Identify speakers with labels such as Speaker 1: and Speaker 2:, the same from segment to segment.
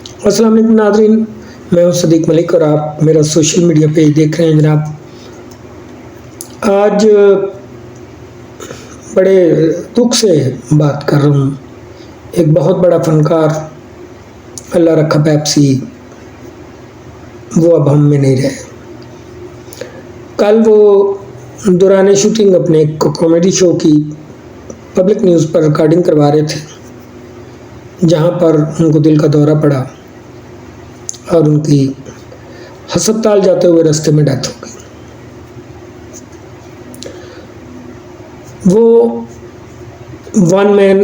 Speaker 1: अस्सलाम वालेकुम नाज़रीन, मैं हूं सदीक मलिक और आप मेरा सोशल मीडिया पेज देख रहे हैं जनाब। आज बड़े दुख से बात कर रहा हूँ। एक बहुत बड़ा फ़नकार अल्लाह रखा पैप्सी, वो अब हम में नहीं रहे। कल वो दौरान शूटिंग अपने एक कॉमेडी शो की पब्लिक न्यूज़ पर रिकॉर्डिंग करवा रहे थे, जहाँ पर उनको दिल का दौरा पड़ा और उनकी अस्पताल जाते हुए रास्ते में डेथ हो गई। वो वन मैन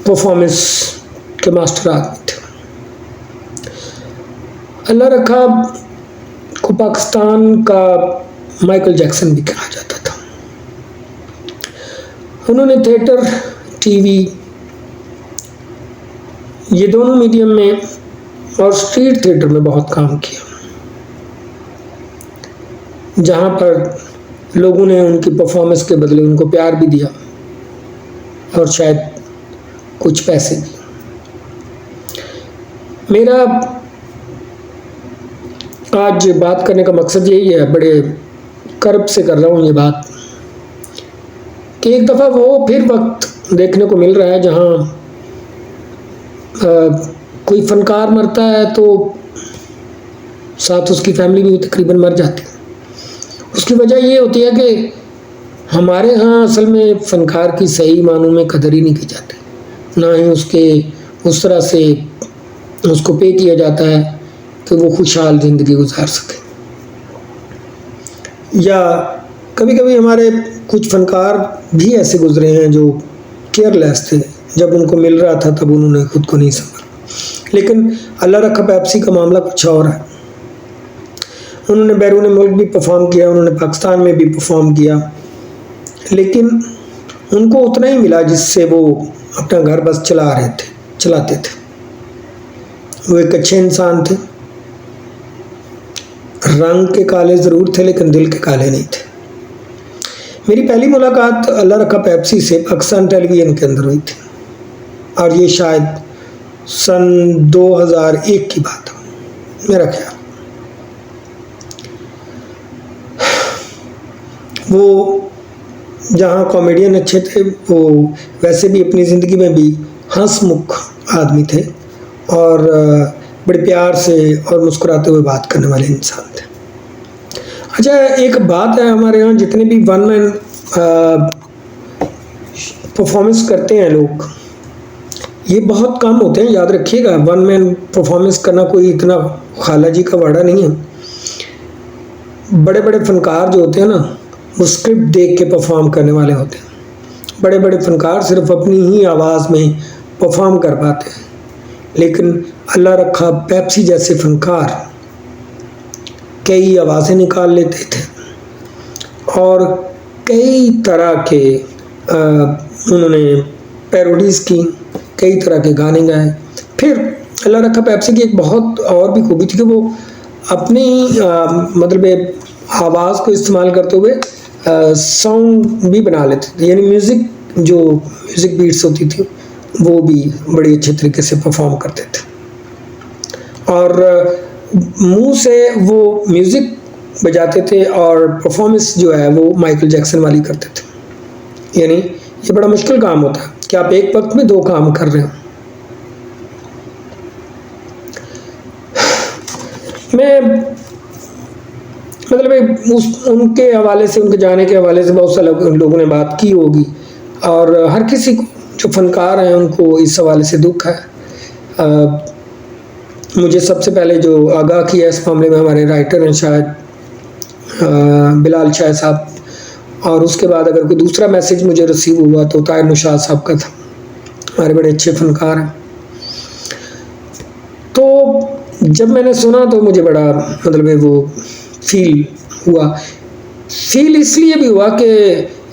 Speaker 1: परफॉर्मेंस के मास्टर आदमी थे। अल्लाह रखा को पाकिस्तान का माइकल जैक्सन भी कहा जाता था। उन्होंने थिएटर, टीवी, ये दोनों मीडियम में और स्ट्रीट थिएटर में बहुत काम किया, जहाँ पर लोगों ने उनकी परफॉर्मेंस के बदले उनको प्यार भी दिया और शायद कुछ पैसे भी। मेरा आज बात करने का मकसद यही है, बड़े कर्ब से कर रहा हूँ ये बात, कि एक दफ़ा वो फिर वक्त देखने को मिल रहा है जहाँ कोई फ़नकार मरता है तो साथ उसकी फैमिली भी तकरीबन मर जाती है। उसकी वजह ये होती है कि हमारे यहाँ असल में फ़नकार की सही मानों में कदर ही नहीं की जाती, ना ही उसके उस तरह से उसको पे किया जाता है कि वो खुशहाल ज़िंदगी गुजार सके। या कभी कभी हमारे कुछ फ़नकार भी ऐसे गुजरे हैं जो केयरलेस थे, जब उनको मिल रहा था तब उन्होंने खुद को नहीं संभाला। लेकिन अल्लाह रखा पैप्सी का मामला कुछ और है। उन्होंने बैरून मुल्क भी परफॉर्म किया, उन्होंने पाकिस्तान में भी परफॉर्म किया, लेकिन उनको उतना ही मिला जिससे वो अपना घर बस चलाते थे। वो एक अच्छे इंसान थे, रंग के काले ज़रूर थे लेकिन दिल के काले नहीं थे। मेरी पहली मुलाकात अल्लाह रखा पैप्सी से पाकिस्तान टेलीविज़न के अंदर हुई थी, और ये शायद सन 2001 की बात है मेरा ख्याल। वो जहाँ कॉमेडियन अच्छे थे, वो वैसे भी अपनी ज़िंदगी में भी हंसमुख आदमी थे और बड़े प्यार से और मुस्कुराते हुए बात करने वाले इंसान थे। अच्छा, एक बात है, हमारे यहाँ जितने भी वन मैन परफॉर्मेंस करते हैं लोग, ये बहुत कम होते हैं, याद रखिएगा। वन मैन परफॉर्मेंस करना कोई इतना खाला जी का वाड़ा नहीं है। बड़े बड़े फ़नकार जो होते हैं ना, वो स्क्रिप्ट देख के परफॉर्म करने वाले होते हैं। बड़े बड़े फ़नकार सिर्फ अपनी ही आवाज़ में परफॉर्म कर पाते हैं, लेकिन अल्लाह रखा पैप्सी जैसे फ़नकार कई आवाज़ें निकाल लेते थे और कई तरह के उन्होंने पैरोडीज़ की, कई तरह के गाने गाए। फिर अल्लाह रखा पैप्सी की एक बहुत और भी खूबी थी कि वो अपनी मतलब आवाज़ को इस्तेमाल करते हुए सॉन्ग भी बना लेते थे, यानी म्यूज़िक बीट्स होती थी वो भी बड़ी अच्छे तरीके से परफॉर्म करते थे। और मुंह से वो म्यूज़िक बजाते थे और परफॉर्मेंस जो है वो माइकल जैक्सन वाली करते थे। यानी ये बड़ा मुश्किल काम होता है कि आप एक वक्त में दो काम कर रहे हो। मैं मतलब उनके हवाले से, उनके जाने के हवाले से बहुत सारे लोगों ने बात की होगी, और हर किसी को जो फ़नकार हैं उनको इस हवाले से दुख है। मुझे सबसे पहले जो आगाह किया इस मामले में हमारे राइटर हैं शायद बिलाल शाह साहब, और उसके बाद अगर कोई दूसरा मैसेज मुझे रिसीव हुआ तो ताहिर निशात साहब का था। हमारे बड़े अच्छे फ़नकार हैं। तो जब मैंने सुना तो मुझे बड़ा मतलब वो फील हुआ। फील इसलिए भी हुआ कि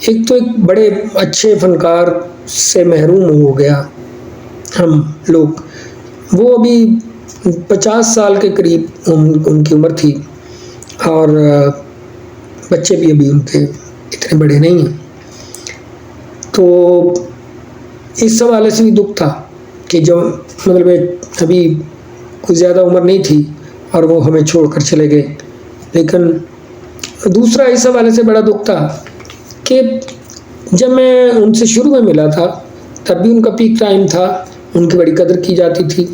Speaker 1: एक तो एक बड़े अच्छे फ़नकार से महरूम हो गया हम लोग। वो अभी 50 साल के करीब उनकी उम्र थी, और बच्चे भी अभी उनके इतने बड़े नहीं हैं। तो इस हवाले से भी दुख था कि जो मतलब अभी कुछ ज़्यादा उम्र नहीं थी और वो हमें छोड़कर चले गए। लेकिन दूसरा इस हवाले से बड़ा दुख था कि जब मैं उनसे शुरू में मिला था तब भी उनका पीक टाइम था, उनकी बड़ी कदर की जाती थी,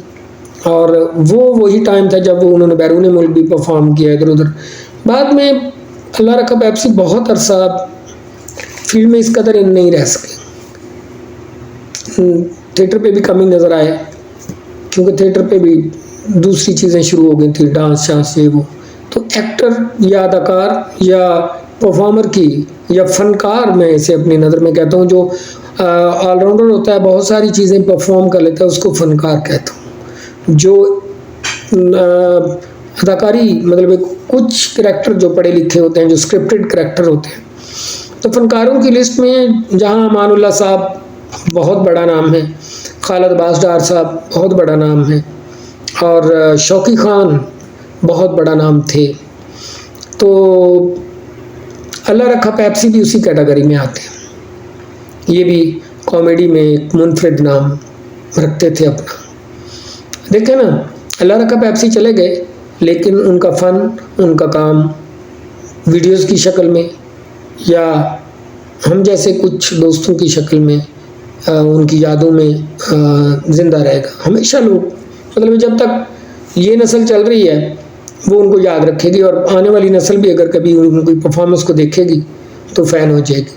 Speaker 1: और वो वही टाइम था जब वो उन्होंने बैरून मुल्क भी परफॉर्म किया इधर उधर। बाद में अल्लाह रखा पेप्सी बहुत अरसा फील्ड में इस कदर नहीं रह सके। थिएटर पे भी कमी नज़र आए, क्योंकि थिएटर पे भी दूसरी चीज़ें शुरू हो गई थी, डांस शांस ये वो। तो एक्टर या अदाकार या परफॉर्मर की या फनकार, मैं इसे अपनी नज़र में कहता हूँ, जो ऑलराउंडर होता है, बहुत सारी चीज़ें परफॉर्म कर लेता है, उसको फनकार कहता हूँ। जो अदाकारी मतलब कुछ करैक्टर जो पढ़े लिखे होते हैं, जो स्क्रिप्टेड करैक्टर होते हैं, तो फनकारों की लिस्ट में जहाँ अमानुल्लाह साहब बहुत बड़ा नाम है, खालिद अब्बास डार साहब बहुत बड़ा नाम है, और शौकी खान बहुत बड़ा नाम थे, तो अल्लाह रखा पेप्सी भी उसी कैटेगरी में आते हैं। ये भी कॉमेडी में एक मुनफरिद नाम रखते थे अपना। देखे ना, अल्लाह रखा पेप्सी चले गए, लेकिन उनका फ़न, उनका काम वीडियोस की शक्ल में या हम जैसे कुछ दोस्तों की शक्ल में उनकी यादों में ज़िंदा रहेगा। हमेशा लोग, मतलब जब तक ये नस्ल चल रही है वो उनको याद रखेगी, और आने वाली नस्ल भी अगर कभी उनकी परफॉर्मेंस को देखेगी तो फ़ैन हो जाएगी।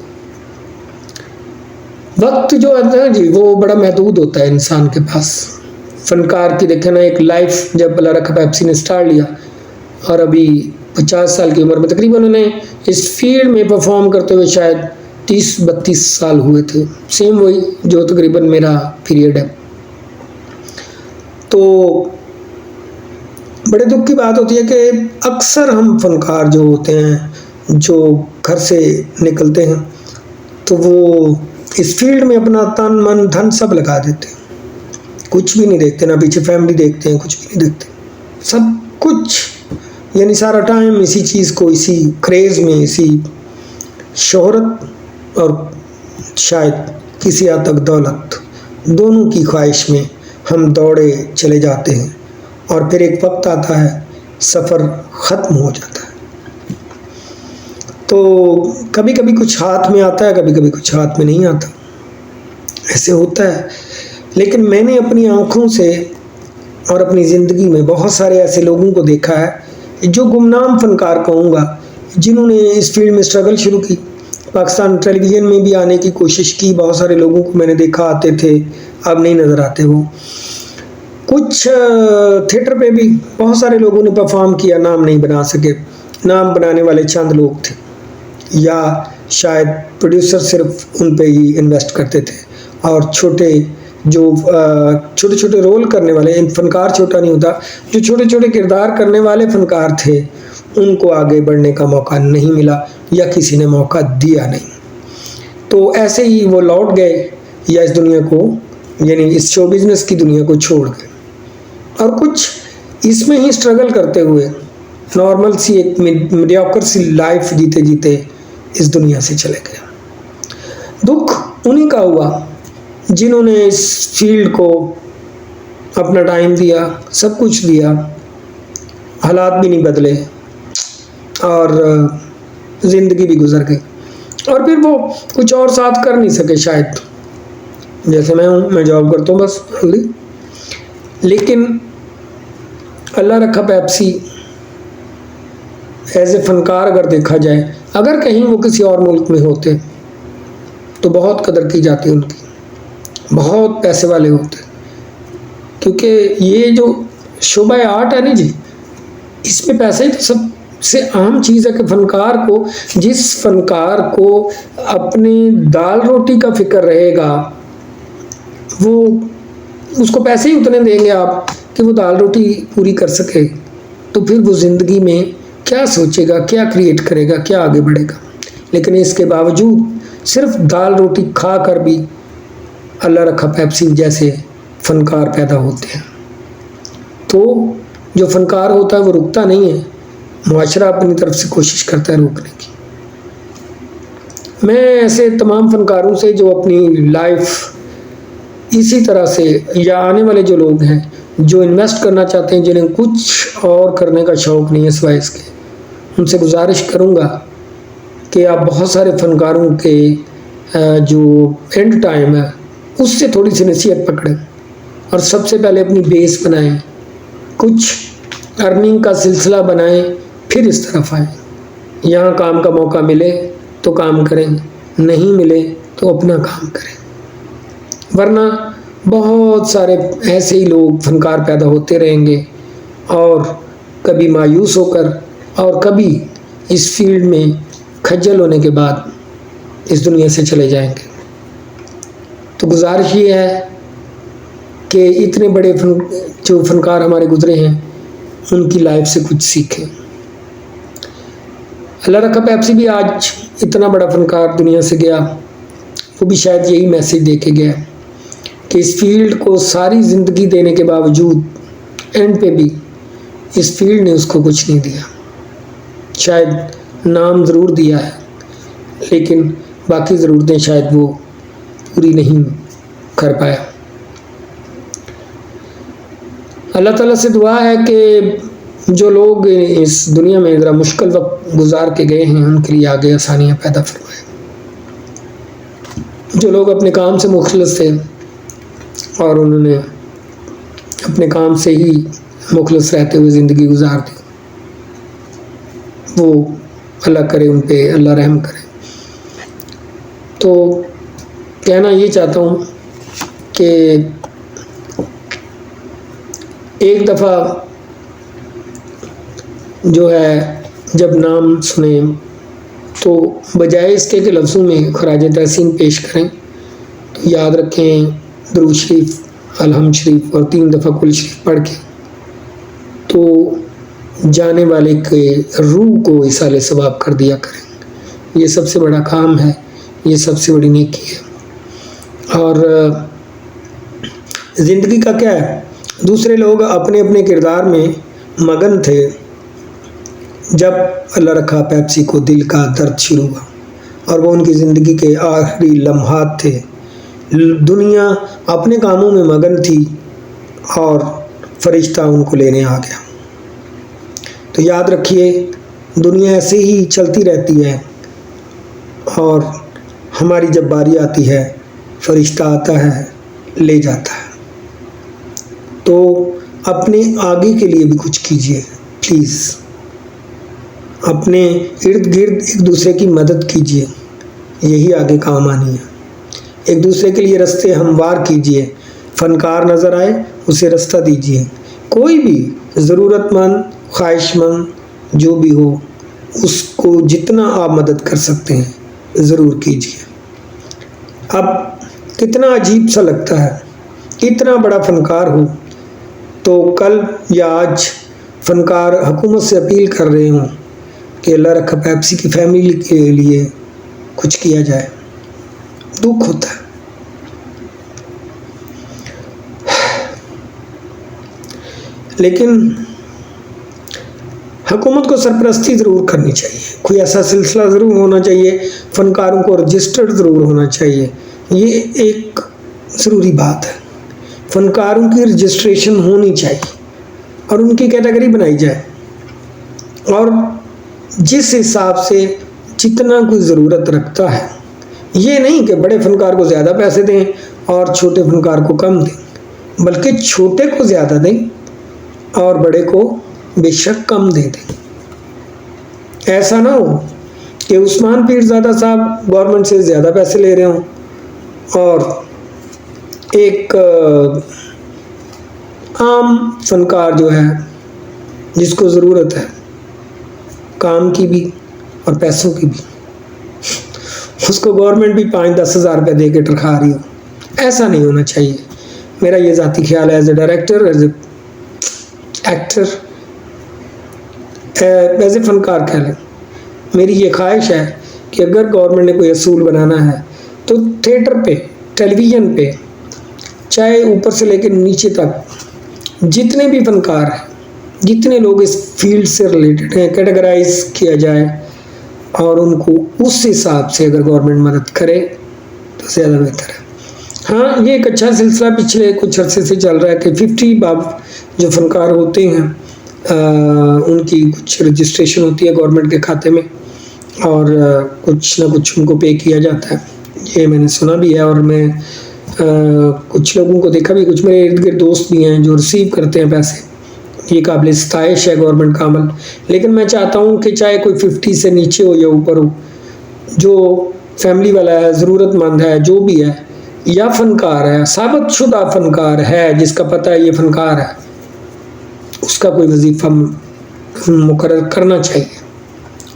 Speaker 1: वक्त जो है ना जी, वो बड़ा महदूद होता है इंसान के पास। फनकार की देखे ना, एक लाइफ जब अल्लाह रखा पेप्सी ने स्टार्ट लिया और अभी 50 साल की उम्र में तकरीबन उन्हें इस फील्ड में परफॉर्म करते हुए शायद 30-32 साल हुए थे, सेम वही जो तकरीबन मेरा पीरियड है। तो बड़े दुख की बात होती है कि अक्सर हम फनकार जो होते हैं, जो घर से निकलते हैं, तो वो इस फील्ड में अपना तन मन धन सब लगा देते हैं, कुछ भी नहीं देखते, ना पीछे फैमिली देखते हैं, कुछ भी नहीं देखते, सब कुछ, यानी सारा टाइम इसी चीज़ को, इसी क्रेज़ में, इसी शोहरत और शायद किसी हद तक दौलत, दोनों की ख्वाहिश में हम दौड़े चले जाते हैं, और फिर एक वक्त आता है सफ़र ख़त्म हो जाता है। तो कभी कभी कुछ हाथ में आता है, कभी कभी कुछ हाथ में नहीं आता, ऐसे होता है। लेकिन मैंने अपनी आँखों से और अपनी ज़िंदगी में बहुत सारे ऐसे लोगों को देखा है जो गुमनाम फनकार कहूँगा, जिन्होंने इस फील्ड में स्ट्रगल शुरू की, पाकिस्तान टेलीविज़न में भी आने की कोशिश की। बहुत सारे लोगों को मैंने देखा आते थे, अब नहीं नज़र आते वो। कुछ थिएटर पे भी बहुत सारे लोगों ने परफॉर्म किया, नाम नहीं बना सके, नाम बनाने वाले चंद लोग थे, या शायद प्रोड्यूसर सिर्फ उन पे ही इन्वेस्ट करते थे, और छोटे जो छोटे छोटे रोल करने वाले, फनकार छोटा नहीं होता, जो छोटे छोटे किरदार करने वाले फनकार थे, उनको आगे बढ़ने का मौका नहीं मिला, या किसी ने मौका दिया नहीं। तो ऐसे ही वो लौट गए, या इस दुनिया को, यानी इस शो बिज़नेस की दुनिया को छोड़ गए, और कुछ इसमें ही स्ट्रगल करते हुए नॉर्मल सी एक मीडियोकर सी लाइफ जीते जीते इस दुनिया से चले गए। दुख उन्हीं का हुआ जिन्होंने इस फील्ड को अपना टाइम दिया, सब कुछ दिया, हालात भी नहीं बदले, और ज़िंदगी भी गुजर गई, और फिर वो कुछ और साथ कर नहीं सके शायद। जैसे मैं हूँ, मैं जॉब करता हूँ बस जल्दी। लेकिन अल्लाह रखा पेप्सी एज ए फनकार अगर देखा जाए, अगर कहीं वो किसी और मुल्क में होते तो बहुत कदर की जाती उनकी, बहुत पैसे वाले होते, क्योंकि ये जो शोबा आर्ट है ना जी, इसमें पैसे ही तो सबसे आम चीज़ है कि फनकार को, जिस फनकार को अपनी दाल रोटी का फिक्र रहेगा, वो उसको पैसे ही उतने देंगे आप कि वो दाल रोटी पूरी कर सके, तो फिर वो ज़िंदगी में क्या सोचेगा, क्या क्रिएट करेगा, क्या आगे बढ़ेगा। लेकिन इसके बावजूद सिर्फ दाल रोटी खा कर भी अल्लाह रखा पेप्सी जैसे फनकार पैदा होते हैं। तो जो फनकार होता है वो रुकता नहीं है, मुआशरा अपनी तरफ से कोशिश करता है रोकने की। मैं ऐसे तमाम फनकारों से जो अपनी लाइफ इसी तरह से या आने वाले जो लोग हैं जो इन्वेस्ट करना चाहते हैं, जिन्हें कुछ और करने का शौक़ नहीं है सिवाय इसके, उनसे गुजारिश करूँगा कि आप बहुत सारे फ़नकारों के जो एंड टाइम है उससे थोड़ी सी नसीहत पकड़ें और सबसे पहले अपनी बेस बनाएं, कुछ अर्निंग का सिलसिला बनाएं, फिर इस तरफ आएँ। यहाँ काम का मौका मिले तो काम करें, नहीं मिले तो अपना काम करें, वरना बहुत सारे ऐसे ही लोग फनकार पैदा होते रहेंगे और कभी मायूस होकर और कभी इस फील्ड में खज्जल होने के बाद इस दुनिया से चले जाएंगे। तो गुजारिश ये है कि इतने बड़े जो फनकार हमारे गुजरे हैं उनकी लाइफ से कुछ सीखें। अल्लाह रखा पेप्सी भी आज इतना बड़ा फनकार दुनिया से गया, वो भी शायद यही मैसेज दे के गया कि इस फील्ड को सारी ज़िंदगी देने के बावजूद एंड पे भी इस फील्ड ने उसको कुछ नहीं दिया। शायद नाम ज़रूर दिया है लेकिन बाकी ज़रूरतें शायद वो पूरी नहीं कर पाया। अल्लाह ताला से दुआ है कि जो लोग इस दुनिया में ज़रा मुश्किल वक्त गुजार के गए हैं उनके लिए आगे आसानियाँ पैदा फरमाए। जो लोग अपने काम से मुखलिस थे और उन्होंने अपने काम से ही मुखलिस रहते हुए ज़िंदगी गुजार दी, वो अल्लाह करे उन पे अल्लाह रहम करे। तो कहना ये चाहता हूँ कि एक दफ़ा जो है जब नाम सुने तो बजाय इसके कि लफ्ज़ों में खराज तहसीन पेश करें तो याद रखें दुरूद शरीफ, अलहम्द शरीफ और 3 दफ़ा कुल शरीफ पढ़ के तो जाने वाले के रूह को इसाले सवाब कर दिया करें। ये सबसे बड़ा काम है, ये सबसे बड़ी नेकी है। और ज़िंदगी का क्या है, दूसरे लोग अपने अपने किरदार में मगन थे जब अल्लाह रखा पेप्सी को दिल का दर्द शुरू हुआ और वो उनकी ज़िंदगी के आखिरी लम्हात थे। दुनिया अपने कामों में मगन थी और फरिश्ता उनको लेने आ गया। तो याद रखिए दुनिया ऐसे ही चलती रहती है और हमारी जब बारी आती है फरिश्ता आता है ले जाता है। तो अपने आगे के लिए भी कुछ कीजिए प्लीज़, अपने इर्द गिर्द एक दूसरे की मदद कीजिए, यही आगे काम आनी है। एक दूसरे के लिए रास्ते हमवार कीजिए, फनकार नज़र आए उसे रास्ता दीजिए। कोई भी ज़रूरतमंद ख्वाहिशमंद जो भी हो उसको जितना आप मदद कर सकते हैं ज़रूर कीजिए। अब कितना अजीब सा लगता है, इतना बड़ा फ़नकार हो तो कल या आज फ़नकार हुकूमत से अपील कर रहे हों कि अल्लाह रखा पेप्सी की फैमिली के लिए कुछ किया जाए, दुख होता है। लेकिन हुकूमत को सरपरस्ती ज़रूर करनी चाहिए, कोई ऐसा सिलसिला ज़रूर होना चाहिए, फ़नकारों को रजिस्टर्ड ज़रूर होना चाहिए। ये एक ज़रूरी बात है, फ़नकारों की रजिस्ट्रेशन होनी चाहिए और उनकी कैटेगरी बनाई जाए और जिस हिसाब से जितना कोई ज़रूरत रखता है, ये नहीं कि बड़े फ़नकार को ज़्यादा पैसे दें और छोटे फ़नकार को कम दें, बल्कि छोटे को ज़्यादा दें और बड़े को बेशक कम दे दें। ऐसा ना हो कि उस्मान पीरज़ादा साहब गवर्नमेंट से ज़्यादा पैसे ले रहे हों और एक आम फ़नकार जो है जिसको ज़रूरत है काम की भी और पैसों की भी, उसको गवर्नमेंट भी 5-10 हज़ार रुपये दे के टरखा रही हो। ऐसा नहीं होना चाहिए। मेरा ये ज़ाती ख्याल है as a director, as a actor, as a फ़नकार कह लें, मेरी ये ख्वाहिश है कि अगर गवर्नमेंट ने कोई असूल बनाना है तो थिएटर पे, टेलीविज़न पे, चाहे ऊपर से लेकर नीचे तक जितने भी फ़नकार हैं, जितने लोग इस फील्ड से रिलेटेड हैं, कैटेगराइज किया जाए और उनको उस हिसाब से अगर गवर्नमेंट मदद करे तो ज़्यादा बेहतर है। हाँ, ये एक अच्छा सिलसिला पिछले कुछ अरसे से चल रहा है कि 50 बाब जो फ़नकार होते हैं उनकी कुछ रजिस्ट्रेशन होती है गवर्नमेंट के खाते में और कुछ ना कुछ उनको पे किया जाता है। ये मैंने सुना भी है और मैं कुछ लोगों को देखा भी, कुछ मेरे इर्द-गिर्द दोस्त भी हैं जो रिसीव करते हैं पैसे। ये काबिल सताइश है गवर्नमेंट का अमल। लेकिन मैं चाहता हूँ कि चाहे कोई 50 से नीचे हो या ऊपर हो, जो फैमिली वाला है, ज़रूरतमंद है, जो भी है या फ़नकार है, साबितशुदा फ़नकार है जिसका पता है ये फ़नकार है, उसका कोई वजीफ़ा मुकर्रर करना चाहिए।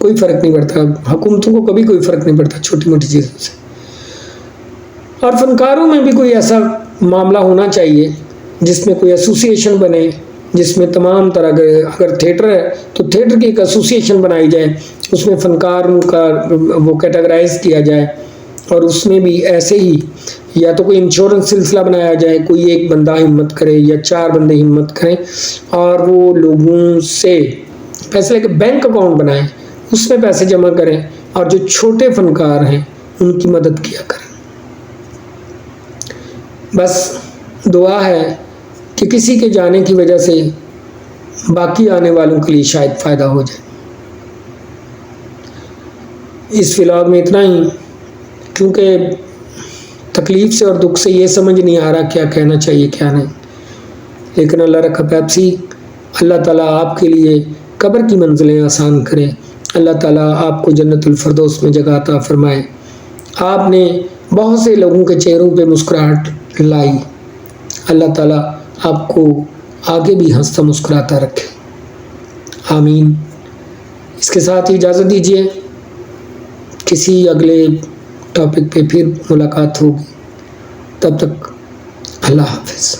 Speaker 1: कोई फ़र्क नहीं पड़ता, हुकूमतों को कभी कोई फ़र्क नहीं पड़ता छोटी-मोटी चीज़ों से। और फ़नकारों में भी कोई ऐसा मामला होना चाहिए जिसमें कोई एसोसिएशन बने, जिसमें तमाम तरह के, अगर थिएटर है तो थिएटर की एक एसोसिएशन बनाई जाए, उसमें फ़नकारों का वो कैटेगराइज़ किया जाए और उसमें भी ऐसे ही या तो कोई इंश्योरेंस सिलसिला बनाया जाए, कोई एक बंदा हिम्मत करे या 4 बंदे हिम्मत करें और वो लोगों से पैसे लेके बैंक अकाउंट बनाएं, उसमें पैसे जमा करें और जो छोटे फ़नकार हैं उनकी मदद किया करें। बस दुआ है कि किसी के जाने की वजह से बाकी आने वालों के लिए शायद फ़ायदा हो जाए। इस व्लॉग में इतना ही, क्योंकि तकलीफ़ से और दुख से ये समझ नहीं आ रहा क्या कहना चाहिए क्या नहीं। लेकिन अल्लाह रखा पैप्सी, अल्लाह ताला आपके लिए कब्र की मंजिलें आसान करे, अल्लाह ताला आपको जन्नतुल फिरदौस में जगह अता फरमाए। आपने बहुत से लोगों के चेहरों पे मुस्कुराहट लाई, अल्लाह ताला आपको आगे भी हंसता मुस्कुराता रखे, आमीन। इसके साथ ही इजाज़त दीजिए, किसी अगले टॉपिक पे फिर मुलाकात होगी, तब तक अल्लाह हाफ़िज़।